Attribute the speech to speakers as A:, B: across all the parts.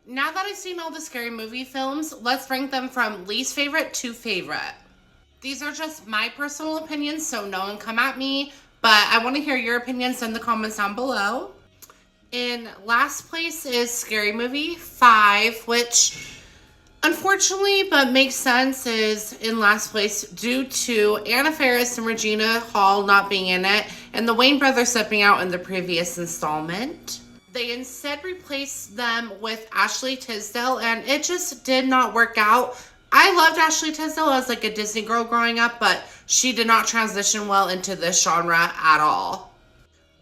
A: Now that I've seen all the Scary Movie films, let's rank them from least favorite to favorite. These are just my personal opinions, so no one come at me, but I want to hear your opinions in the comments down below. In last place is Scary Movie 5, which unfortunately, but makes sense, is in last place due to Anna Faris and Regina Hall not being in it, and the Wayne brothers stepping out in the previous installment. They instead replaced them with Ashley Tisdale, and it just did not work out. I loved Ashley Tisdale as like a Disney girl growing up, but she did not transition well into this genre at all.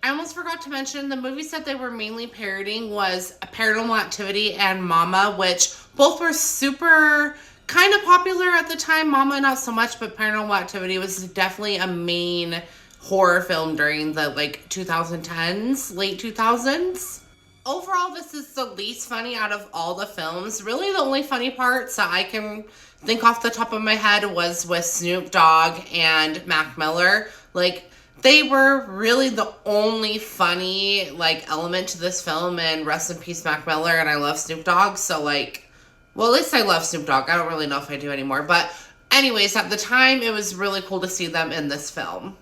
A: I almost forgot to mention the movies that they were mainly parodying was Paranormal Activity and Mama, which both were super kind of popular at the time. Mama not so much, but Paranormal Activity was definitely a main horror film during the like 2010s, late 2000s. Overall, this is the least funny out of all the films. Really, the only funny parts that I can think off the top of my head was with Snoop Dogg and Mac Miller. Like, they were really the only funny, like, element to this film, and rest in peace, Mac Miller, and I love Snoop Dogg, so, like, well, at least I love Snoop Dogg. I don't really know if I do anymore, but anyways, at the time, it was really cool to see them in this film.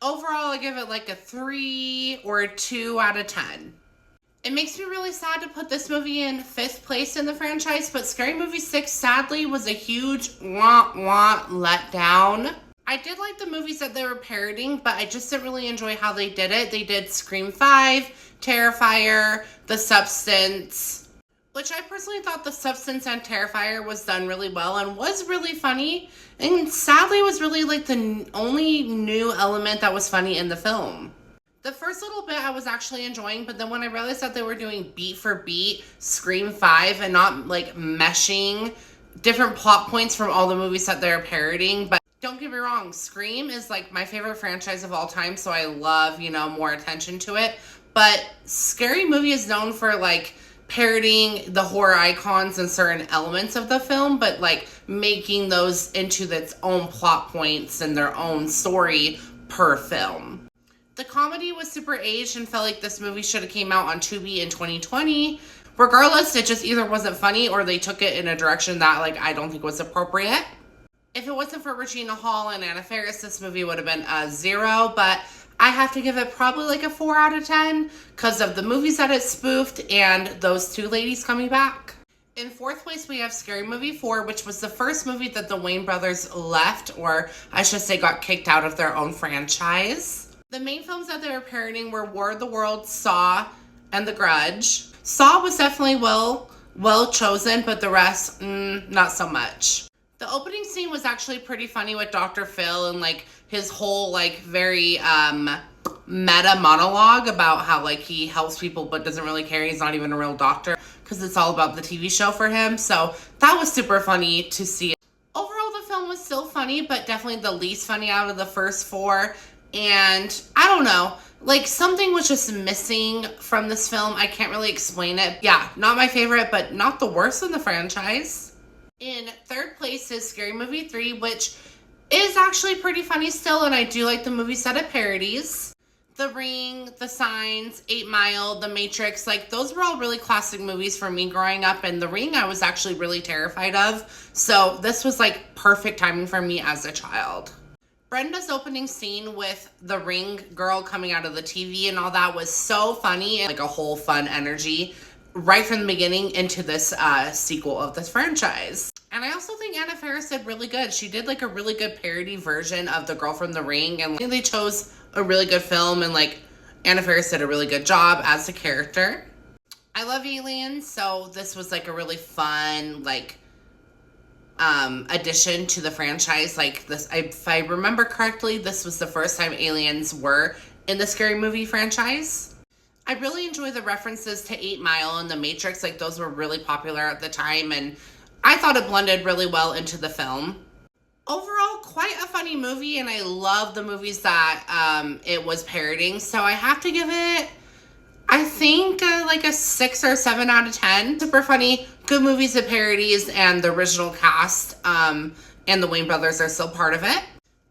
A: Overall, I give it, like, a 3 or a 2 out of 10. It makes me really sad to put this movie in 5th place in the franchise, but Scary Movie 6 sadly was a huge wah-wah letdown. I did like the movies that they were parodying, but I just didn't really enjoy how they did it. They did Scream 5, Terrifier, The Substance, which I personally thought The Substance and Terrifier was done really well and was really funny, and sadly was really like the only new element that was funny in the film. The first little bit I was actually enjoying, but then when I realized that they were doing beat for beat Scream 5 and not like meshing different plot points from all the movies that they're parodying, but don't get me wrong, Scream is like my favorite franchise of all time, so I love, you know, more attention to it, but Scary Movie is known for like parodying the horror icons and certain elements of the film, but like making those into its own plot points and their own story per film. The comedy was super aged and felt like this movie should have came out on Tubi in 2020. Regardless, it just either wasn't funny or they took it in a direction that like I don't think was appropriate. If it wasn't for Regina Hall and Anna Faris, this movie would have been a 0, but I have to give it probably like a 4 out of 10 because of the movies that it spoofed and those two ladies coming back. In 4th place, we have Scary Movie 4, which was the first movie that the Wayne brothers left, or I should say got kicked out of their own franchise. The main films that they were parodying were War of the Worlds, Saw, and The Grudge. Saw was definitely well chosen, but the rest, not so much. The opening scene was actually pretty funny with Dr. Phil and like his whole like very meta monologue about how like he helps people but doesn't really care. He's not even a real doctor because it's all about the TV show for him. So that was super funny to see. Overall, the film was still funny, but definitely the least funny out of the first 4. And I don't know, like something was just missing from this film. I can't really explain it. Yeah, not my favorite, but not the worst in the franchise. In 3rd place is Scary Movie 3, which is actually pretty funny still, and I do like the movie set of parodies. The Ring, The Signs, 8 Mile, The Matrix, like those were all really classic movies for me growing up, and The Ring I was actually really terrified of. So this was like perfect timing for me as a child. Brenda's opening scene with the Ring girl coming out of the TV and all that was so funny and like a whole fun energy right from the beginning into this sequel of this franchise. And I also think Anna Faris did really good. She did like a really good parody version of The Girl from the Ring, and I think they chose a really good film, and like Anna Faris did a really good job as a character. I love aliens, so this was like a really fun like addition to the franchise. Like this, if I remember correctly, this was the first time aliens were in the Scary Movie franchise. I really enjoy the references to 8 Mile and The Matrix. Like those were really popular at the time, and I thought it blended really well into the film. Overall, quite a funny movie, and I love the movies that it was parodying. So I have to give it, I think, like a 6 or 7 out of 10. Super funny, good movies of parodies, and the original cast and the Wayne brothers are still part of it.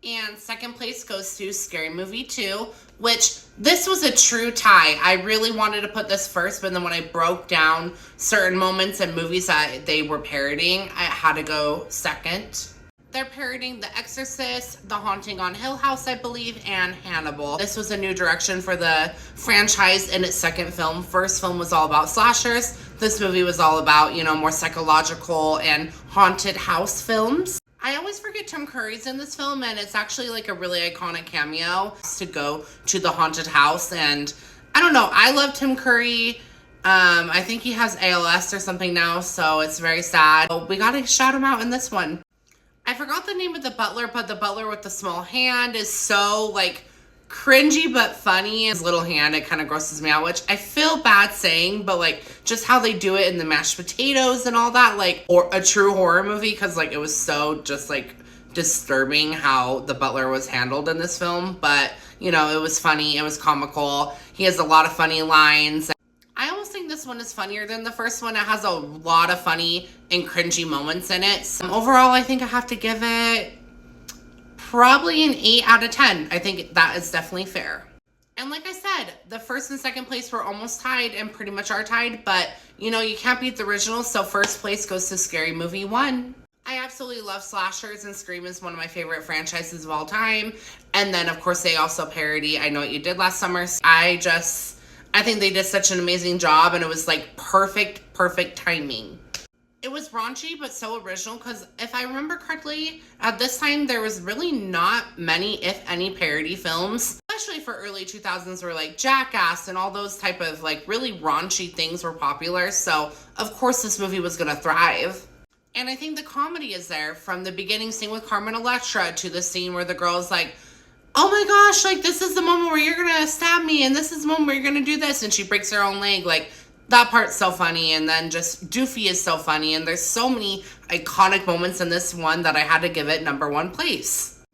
A: And 2nd place goes to Scary Movie 2, which this was a true tie. I really wanted to put this first, but then when I broke down certain moments and movies that they were parodying, I had to go second. They're parodying The Exorcist, The Haunting on Hill House, I believe, and Hannibal. This was a new direction for the franchise in its second film. First film was all about slashers. This movie was all about, more psychological and haunted house films. I always forget Tim Curry's in this film, and it's actually like a really iconic cameo to go to the haunted house. And I don't know, I love Tim Curry. I think he has ALS or something now, so it's very sad. We gotta shout him out in this one. I forgot the name of the butler, but the butler with the small hand is so, cringy but funny. His little hand, it kind of grosses me out, which I feel bad saying, but, just how they do it in the mashed potatoes and all that, or a true horror movie, because, it was so just, disturbing how the butler was handled in this film. But, it was funny. It was comical. He has a lot of funny lines. I almost think this one is funnier than the first one. It has a lot of funny and cringy moments in it. So overall, I think I have to give it probably an 8 out of 10. I think that is definitely fair. And like I said, the first and second place were almost tied and pretty much are tied. But, you can't beat the original. So first place goes to Scary Movie 1. I absolutely love slashers, and Scream is one of my favorite franchises of all time. And then, of course, they also parody I Know What You Did Last Summer. I think they did such an amazing job, and it was perfect timing. It was raunchy, but so original, because if I remember correctly, at this time, there was really not many, if any, parody films, especially for early 2000s, where Jackass and all those type of really raunchy things were popular. So of course this movie was going to thrive. And I think the comedy is there from the beginning scene with Carmen Electra to the scene where the girl's oh my gosh, this is the moment where you're gonna stab me, and this is the moment where you're gonna do this, and she breaks her own leg. That part's so funny, and then just Doofy is so funny, and there's so many iconic moments in this one that I had to give it number 1 place.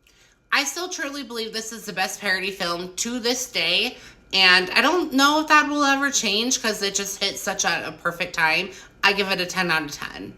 A: I still truly believe this is the best parody film to this day, and I don't know if that will ever change because it just hit such a perfect time. I give it a 10 out of 10.